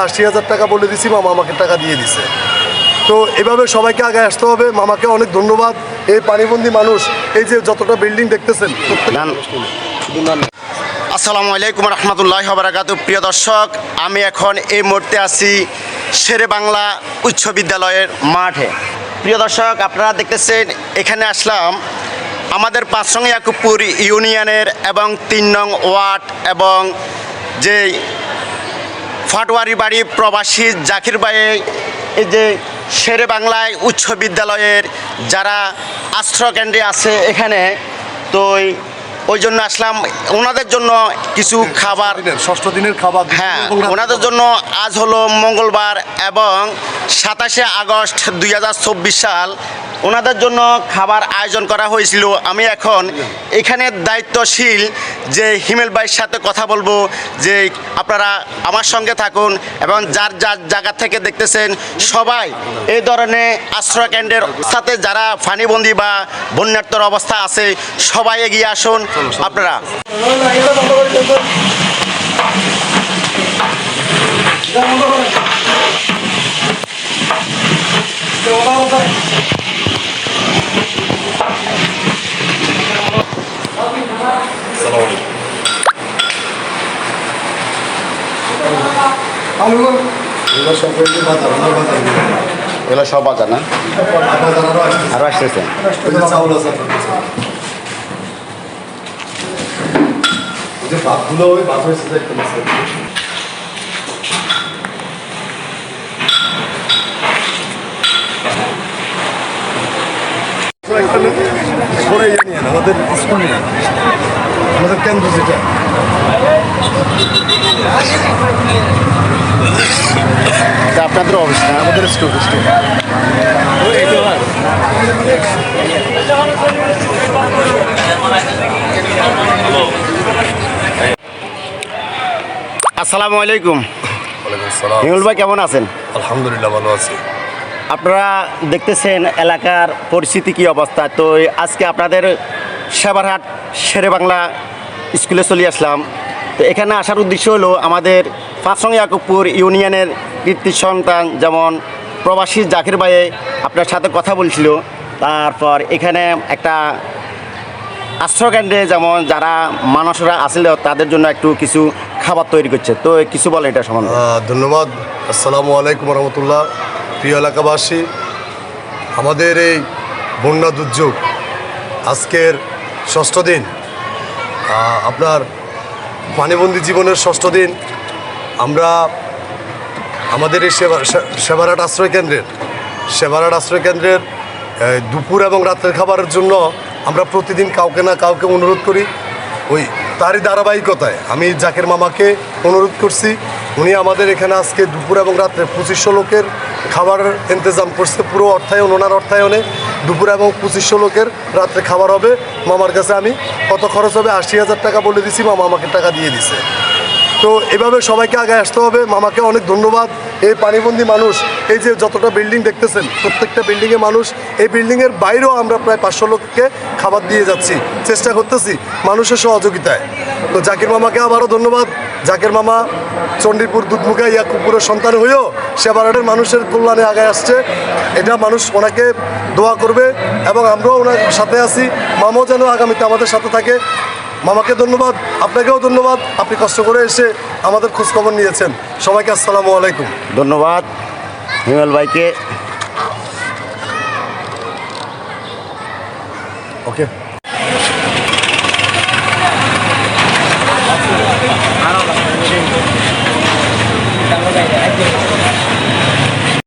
80,000 টাকা বলে দিছি, মামা আমাকে টাকা দিয়ে দিছে। তো এভাবে সবাইকে আগে আসতে হবে। মামাকে অনেক ধন্যবাদ। এই পানিবন্দী মানুষ, এই যে যতটা বিল্ডিং দেখতেছেন। আসসালামু আলাইকুম রহমতুল্লাহি ওয়া বারাকাতুহু। প্রিয় দর্শক, আমি এখন এই মুহূর্তে আছি শেরে বাংলা উচ্চ বিদ্যালয়ের মাঠে। প্রিয় দর্শক, আপনারা দেখতেছেন এখানে আসলাম আমাদের 5 নং ইয়াকুবপুর ইউনিয়নের এবং 3 নং ওয়ার্ড এবং যে ফাটোয়ারি বাড়ি প্রবাসী জাকির ভাই, এই যে শেরে বাংলায় উচ্চ বিদ্যালয়ের যারা আশ্রয়কেন্দ্রে আছে এখানে, তো ওই জন্য আসলাম ওনাদের জন্য কিছু খাবার, 6ষ্ঠ দিনের খাবার। হ্যাঁ, ওনাদের জন্য আজ হলো মঙ্গলবার এবং 27শে আগস্ট 2024 সাল, ওনাদের জন্য খাবার আয়োজন করা হয়েছিল। আমি এখন এখানে দায়িত্বশীল যে হিমেল ভাইয়ের সাথে কথা বলবো, যে আপনারা আমার সঙ্গে থাকুন এবং যার যার জায়গা থেকে দেখতেছেন সবাই এই ধরনের আশ্রয়কেন্দ্রের সাথে যারা ফানিবন্দি বা বন্যার্থর অবস্থা আছে সবাই এগিয়ে আসুন আপনারা। এগুলো সব বাজার না, আরো আসতেছে। ভাতগুলো ওই ভাত হয়েছে দেখতে পাচ্ছেন। আমাদের স্কুল নিয়ে আমাদের কেন্দ্র যেটা আপনাদের অফিস না, আমাদের স্কুল। আসসালামু আলাইকুম। হিমেল ভাই, কেমন আছেন? আলহামদুলিল্লাহ, ভালো আছি। আপনারা দেখতেছেন এলাকার পরিস্থিতি কি অবস্থা। তো আজকে আপনাদের সেবারহাট শেরে বাংলা স্কুলে চলে আসলাম। তো এখানে আসার উদ্দেশ্য হলো আমাদের 5 নং ইয়াকুবপুর ইউনিয়নের কৃতি সন্তান যেমন প্রবাসী জাকির ভাই আপনার সাথে কথা বলছিল। তারপর এখানে একটা আশ্রয়কেন্দ্রে যেমন যারা মানুষরা আসলে তাদের জন্য একটু কিছু খাবার তৈরি করছে। তো কিছু বলে এটা সম্বন্ধে। ধন্যবাদ। আসসালামু আলাইকুম রহমতুল্লাহ। প্রিয় এলাকাবাসী, আমাদের এই বন্যা দুর্যোগ আজকের 6ষ্ঠ দিন, আপনার পানিবন্দী জীবনের 6ষ্ঠ দিন। আমরা আমাদের এই সেবারহাট আশ্রয়কেন্দ্রের দুপুর এবং রাতের খাবারের জন্য আমরা প্রতিদিন কাউকে না কাউকে অনুরোধ করি। ওই তারই ধারাবাহিকতায় আমি জাকির মামাকে অনুরোধ করছি। উনি আমাদের এখানে আজকে দুপুর এবং রাত্রে 2500 লোকের খাবারের ইন্তজাম করছে। পুরো অর্থায়ন, ওনার অর্থায়নে দুপুর এবং 2500 লোকের রাত্রে খাবার হবে। মামার কাছে আমি কত খরচ হবে 80,000 টাকা বলে দিছি, মামা আমাকে টাকা দিয়ে দিছে। তো এভাবে সবাইকে আগে আসতে হবে। মামাকে অনেক ধন্যবাদ। এই পানিবন্দী মানুষ, এই যে যতটা বিল্ডিং দেখতেছেন, প্রত্যেকটা বিল্ডিংয়ে মানুষ, এই বিল্ডিংয়ের বাইরেও আমরা প্রায় 500 লোককে খাবার দিয়ে যাচ্ছি, চেষ্টা করতেছি মানুষের সহযোগিতায়। তো জাকির মামাকে আবারও ধন্যবাদ। জাকির মামা চণ্ডীপুর দুধমুখা ইয়াকুবপুরের সন্তান হয়েও সেবারহাটের মানুষের কল্যাণে আগে আসছে। এটা মানুষ ওনাকে দোয়া করবে এবং আমরাও ওনার সাথে আছি। মামাও যেন আগামীতে আমাদের সাথে থাকে। মামাকে ধন্যবাদ, আপনাকেও ধন্যবাদ। আপনি কষ্ট করে এসে আমাদের খোঁজখবর নিয়েছেন। সবাইকে আসসালামু আলাইকুম। ধন্যবাদ হিমেল ভাইকে। ওকে।